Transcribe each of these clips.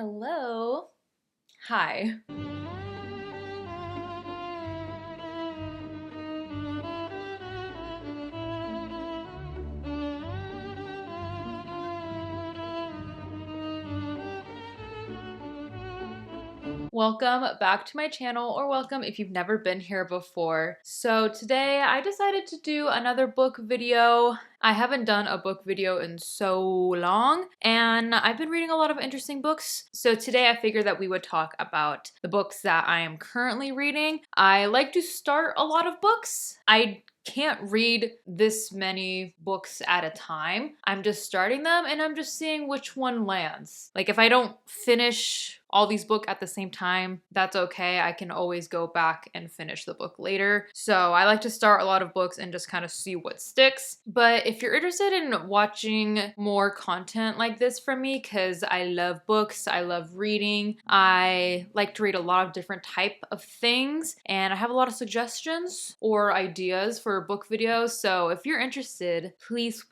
Hello. Hi. Welcome back to my channel, or welcome if you've never been here before. So today I decided to do another book video. I haven't done a book video in so long, and I've been reading a lot of interesting books. So today I figured that we would talk about the books that I am currently reading. I like to start a lot of books. I can't read this many books at a time. I'm just starting them and I'm just seeing which one lands. Like if I don't finish all these books at the same time, that's okay. I can always go back and finish the book later. So I like to start a lot of books and just kind of see what sticks. But if you're interested in watching more content like this from me, because I love books, I love reading, I like to read a lot of different type of things, and I have a lot of suggestions or ideas for book videos. So if you're interested, please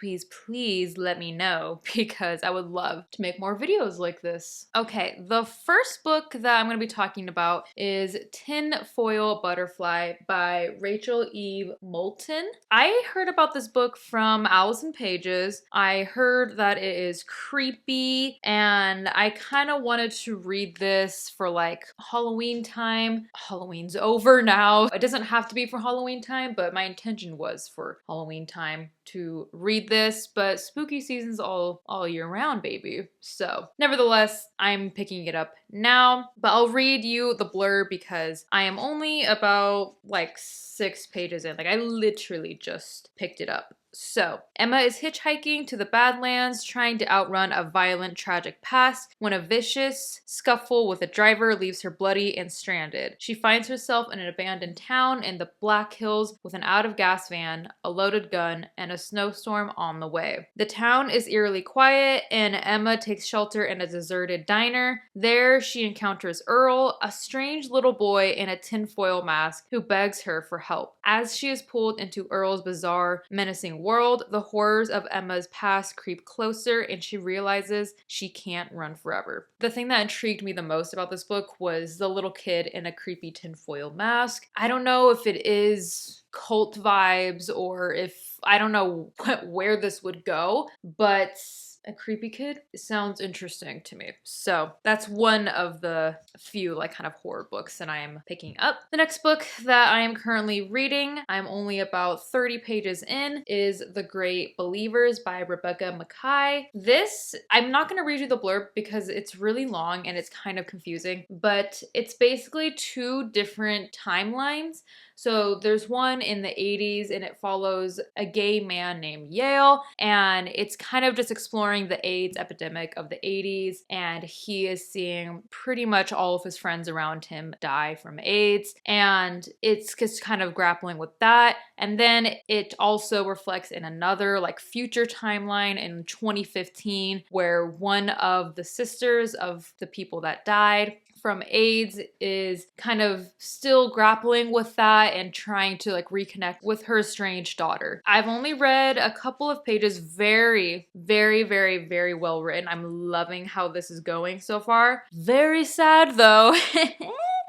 let me know, because I would love to make more videos like this. Okay, the first book that I'm going to be talking about is Tinfoil Butterfly by Rachel Eve Moulton. I heard about this book from Allison Pages. I heard that it is creepy, and I kind of wanted to read this for like Halloween time. Halloween's over now. It doesn't have to be for Halloween time, but my intention was for Halloween time to read this, but spooky season's all year round, baby. So nevertheless, I'm picking it up now, but I'll read you the blurb because I am only about like 6 pages in. Like I literally just picked it up. So, Emma is hitchhiking to the Badlands, trying to outrun a violent, tragic past when a vicious scuffle with a driver leaves her bloody and stranded. She finds herself in an abandoned town in the Black Hills with an out-of-gas van, a loaded gun, and a snowstorm on the way. The town is eerily quiet, and Emma takes shelter in a deserted diner. There, she encounters Earl, a strange little boy in a tinfoil mask who begs her for help. As she is pulled into Earl's bizarre, menacing world, the horrors of Emma's past creep closer, and she realizes she can't run forever. The thing that intrigued me the most about this book was the little kid in a creepy tinfoil mask. I don't know if it is cult vibes or if I don't know where this would go, but a creepy kid sounds interesting to me. So that's one of the few like kind of horror books that I am picking up. The next book that I am currently reading, I'm only about 30 pages in, is The Great Believers by Rebecca Mackay. This, I'm not going to read you the blurb because it's really long and it's kind of confusing, but it's basically 2 different timelines. So there's one in the 80s and it follows a gay man named Yale, and it's kind of just exploring the AIDS epidemic of the 80s, and he is seeing pretty much all of his friends around him die from AIDS, and it's just kind of grappling with that. And then it also reflects in another like future timeline in 2015 where one of the sisters of the people that died from AIDS is kind of still grappling with that and trying to like reconnect with her estranged daughter. I've only read a couple of pages. Very well written. I'm loving how this is going so far. Very sad though.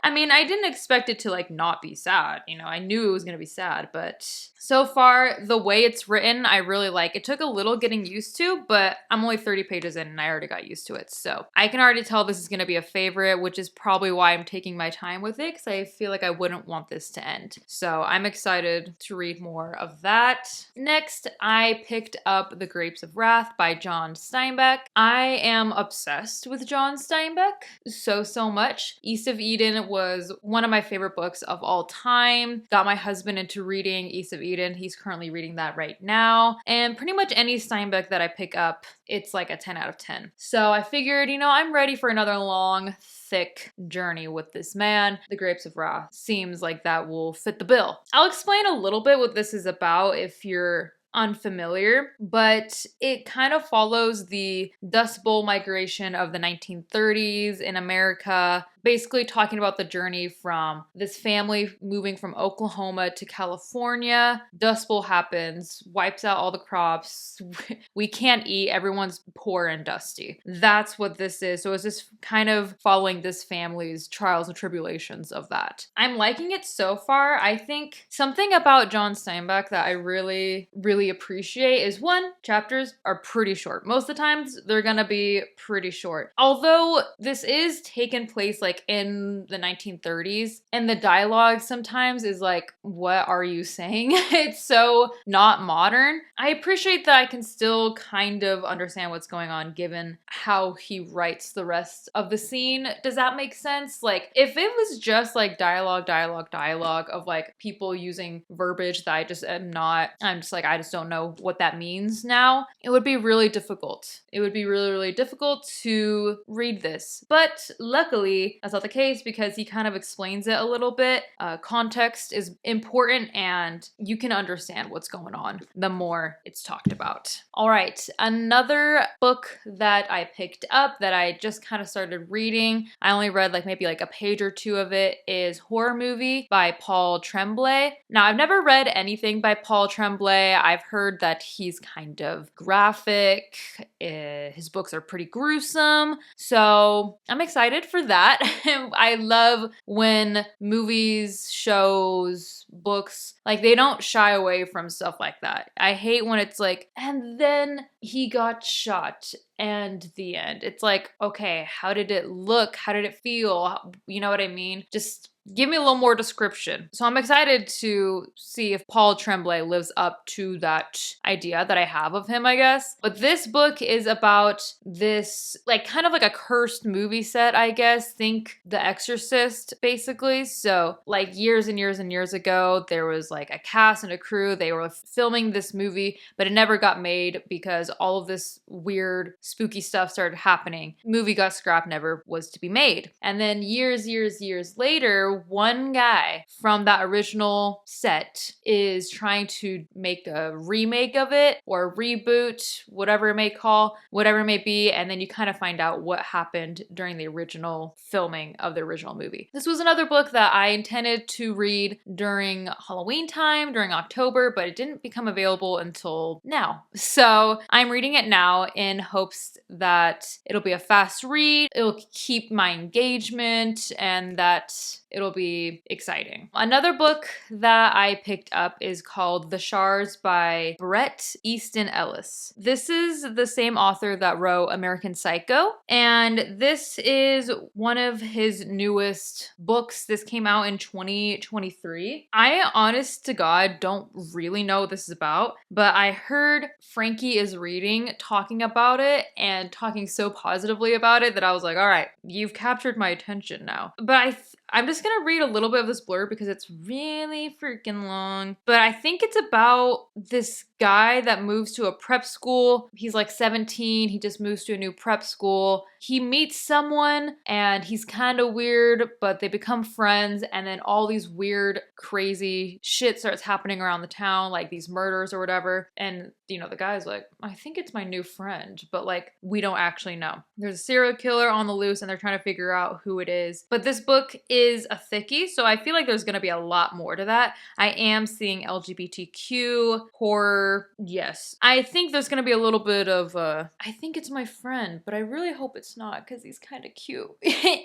I mean, I didn't expect it to like not be sad. You know, I knew it was gonna be sad, but so far the way it's written, I really like. It took a little getting used to, but I'm only 30 pages in and I already got used to it. So I can already tell this is gonna be a favorite, which is probably why I'm taking my time with it, because I feel like I wouldn't want this to end. So I'm excited to read more of that. Next, I picked up The Grapes of Wrath by John Steinbeck. I am obsessed with John Steinbeck so much. East of Eden was one of my favorite books of all time. Got my husband into reading East of Eden. He's currently reading that right now. And pretty much any Steinbeck that I pick up, it's like a 10 out of 10. So I figured, you know, I'm ready for another long, thick journey with this man. The Grapes of Wrath seems like that will fit the bill. I'll explain a little bit what this is about if you're unfamiliar, but it kind of follows the Dust Bowl migration of the 1930s in America, basically talking about the journey from this family moving from Oklahoma to California. Dust Bowl happens, wipes out all the crops. We can't eat. Everyone's poor and dusty. That's what this is. So it's just kind of following this family's trials and tribulations of that. I'm liking it so far. I think something about John Steinbeck that I really, really appreciate is one, chapters are pretty short. Most of the times they're gonna be pretty short. Although this is taken place like in the 1930s, and the dialogue sometimes is like, what are you saying? It's so not modern. I appreciate that I can still kind of understand what's going on given how he writes the rest of the scene. Does that make sense? Like, if it was just like dialogue of like people using verbiage that I just am not, I'm just like, I just don't know what that means now, it would be really difficult. It would be really, really difficult to read this. But luckily, that's not the case because he kind of explains it a little bit. Context is important and you can understand what's going on the more it's talked about. All right, another book that I picked up that I just kind of started reading, I only read like maybe like a page or two of it, is Horror Movie by Paul Tremblay. Now, I've never read anything by Paul Tremblay. I've heard that he's kind of graphic. His books are pretty gruesome. So I'm excited for that. I love when movies, shows, books, like they don't shy away from stuff like that. I hate when it's like, and then he got shot and the end. It's like, okay, how did it look? How did it feel? You know what I mean? Just give me a little more description. So I'm excited to see if Paul Tremblay lives up to that idea that I have of him, I guess. But this book is about this, like, kind of like a cursed movie set, I guess. Think The Exorcist, basically. So, like, years and years and years ago, there was like a cast and a crew. They were filming this movie, but it never got made because all of this weird, spooky stuff started happening. Movie got scrapped, never was to be made. And then years later, one guy from that original set is trying to make a remake of it or a reboot, whatever it may be, and then you kind of find out what happened during the original filming of the original movie. This was another book that I intended to read during Halloween time, during October, but it didn't become available until now. So I'm reading it now in hopes that it'll be a fast read, it'll keep my engagement, and that it'll be exciting. Another book that I picked up is called The Shards by Bret Easton Ellis. This is the same author that wrote American Psycho, and this is one of his newest books. This came out in 2023. I, honest to God, don't really know what this is about, but I heard Frankie is Reading talking about it and talking so positively about it that I was like, all right, you've captured my attention now. But I'm just gonna read a little bit of this blurb because it's really freaking long. But I think it's about this guy that moves to a prep school. He's like 17. He just moves to a new prep school. He meets someone and he's kind of weird, but they become friends. And then all these weird, crazy shit starts happening around the town, like these murders or whatever. And, you know, the guy's like, I think it's my new friend, but like, we don't actually know. There's a serial killer on the loose and they're trying to figure out who it is. But this book is a thickie, so I feel like there's gonna be a lot more to that. I am seeing LGBTQ, horror, yes. I think there's gonna be a little bit of I think it's my friend, but I really hope it's not because he's kind of cute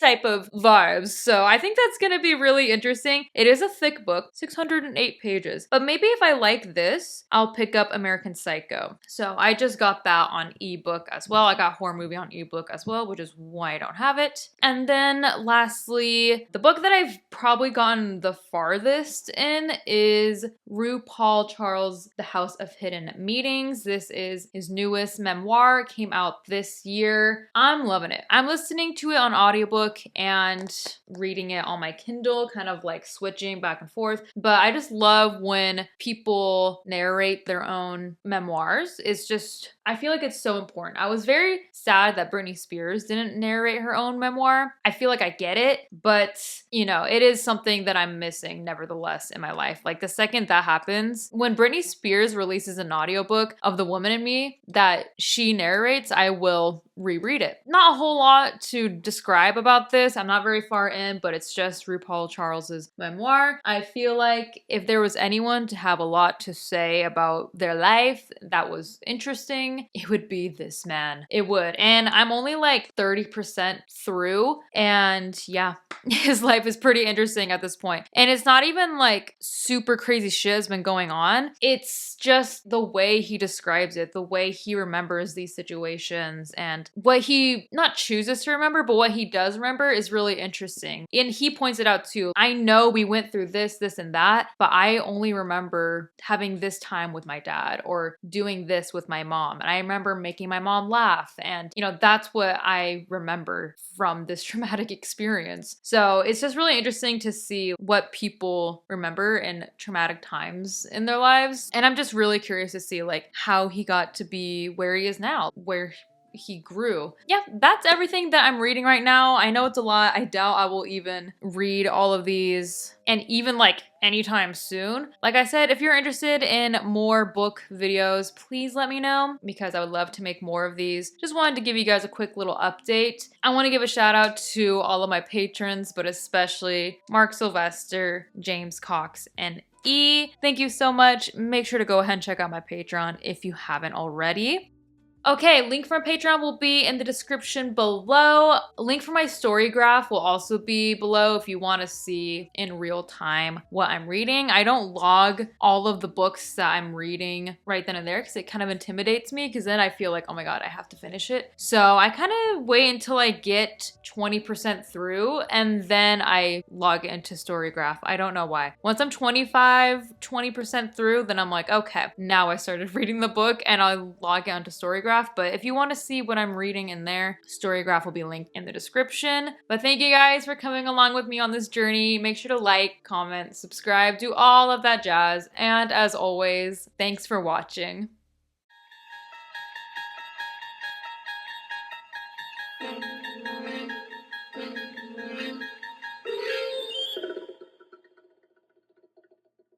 type of vibes. So I think that's gonna be really interesting. It is a thick book, 608 pages, but maybe if I like this, I'll pick up American Psycho. So I just got that on ebook as well. I got Horror Movie on ebook as well, which is why I don't have it. And then lastly, the book that I've probably gotten the farthest in is RuPaul Charles' The House of Hidden Meetings. This is his newest memoir, came out this year. I'm loving it. I'm listening to it on audiobook and reading it on my Kindle, kind of like switching back and forth. But I just love when people narrate their own memoirs. It's just, I feel like it's so important. I was very sad that Britney Spears didn't narrate her own memoir. I feel like I get it, but you know, it is something that I'm missing nevertheless in my life. Like the second that happens, when Britney Spears releases an audiobook of The Woman in Me that she narrates, I will reread it. Not a whole lot to describe about this. I'm not very far in, but it's just RuPaul Charles's memoir. I feel like if there was anyone to have a lot to say about their life that was interesting, it would be this man. It would. And I'm only like 30% through, and yeah, his life is pretty interesting at this point. And it's not even like super crazy shit has been going on. It's just the way he describes it, the way he remembers these situations, and what he not chooses to remember, but what he does remember is really interesting. And he points it out too. I know we went through this, this, and that, but I only remember having this time with my dad or doing this with my mom. And I remember making my mom laugh. And, you know, that's what I remember from this traumatic experience. So it's just really interesting to see what people remember in traumatic times in their lives. And I'm just really curious to see like how he got to be where he is now, where he grew. Yeah, that's everything that I'm reading right now. I know it's a lot. I doubt I will even read all of these, and even like anytime soon. Like I said, if you're interested in more book videos, please let me know because I would love to make more of these. Just wanted to give you guys a quick little update. I want to give a shout out to all of my patrons, but especially Mark Sylvester, James Cox, and E. Thank you so much. Make sure to go ahead and check out my Patreon if you haven't already. Okay, link for my Patreon will be in the description below. Link for my storygraph will also be below if you want to see in real time what I'm reading. I don't log all of the books that I'm reading right then and there because it kind of intimidates me, because then I feel like, oh my god, I have to finish it. So I kind of wait until I get 20% through and then I log into storygraph. I don't know why. Once I'm 20% through, then I'm like, okay, now I started reading the book, and I'll log onto storygraph. But if you want to see what I'm reading in there, storygraph will be linked in the description. But thank you guys for coming along with me on this journey. Make sure to like, comment, subscribe, do all of that jazz. And as always, thanks for watching.